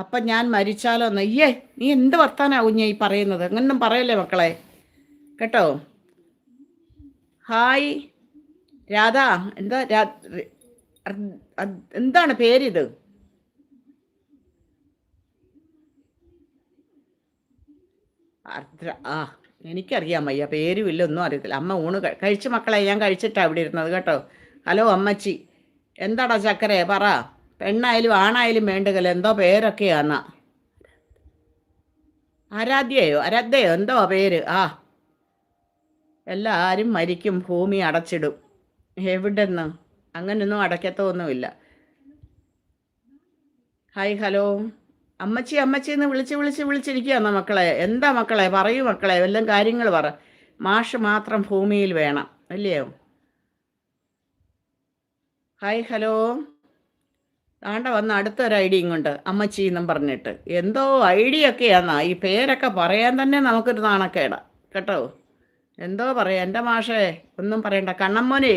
അപ്പം ഞാൻ മരിച്ചാലോ എന്ന്. അയ്യേ, നീ എന്ത് വർത്താനാവും ഞാൻ ഈ പറയുന്നത്? അങ്ങനൊന്നും പറയല്ലേ മക്കളെ, കേട്ടോ. ഹായ് രാധ, എന്താ എന്താണ് പേരിത്? അർദ്ര. ആ, എനിക്കറിയാം വയ്യ, പേരും ഇല്ല, ഒന്നും അറിയത്തില്ല. അമ്മ ഊണ് കഴിച്ച മക്കളെ, ഞാൻ കഴിച്ചിട്ടാണ് ഇവിടെ ഇരുന്നത് കേട്ടോ. ഹലോ അമ്മച്ചി, എന്താടാ ചക്കരേ പറ. പെണ്ണായാലും ആണായാലും വേണ്ടുകല്ലോ, എന്തോ പേരൊക്കെയാന്നാ. ആരാധ്യയോ ആരാധ്യയോ എന്തോ പേര്. ആ, എല്ലാവരും മരിക്കും, ഭൂമി അടച്ചിടും. എവിടെന്ന്? അങ്ങനൊന്നും അടയ്ക്കത്തൊന്നുമില്ല. Hi hello. അമ്മച്ചി അമ്മച്ചി എന്ന് വിളിച്ചിരിക്കുകയാണോ മക്കളെ? എന്താ മക്കളെ പറയൂ മക്കളെ, വല്ലതും കാര്യങ്ങൾ പറ. മാഷ് മാത്രം ഭൂമിയിൽ വേണം അല്ലയോ? Hi hello. ആണ്ട വന്ന് അടുത്തൊരു ഐഡിയയും കൊണ്ട് അമ്മച്ചി എന്നും പറഞ്ഞിട്ട് എന്തോ ഐഡിയ ഒക്കെയാന്നാ. ഈ പേരൊക്കെ പറയാൻ തന്നെ നമുക്കൊരു നാണക്കേടാ കേട്ടോ. എന്തോ പറയാം എൻ്റെ മാഷേ, ഒന്നും പറയണ്ട. കണ്ണമ്മോനെ,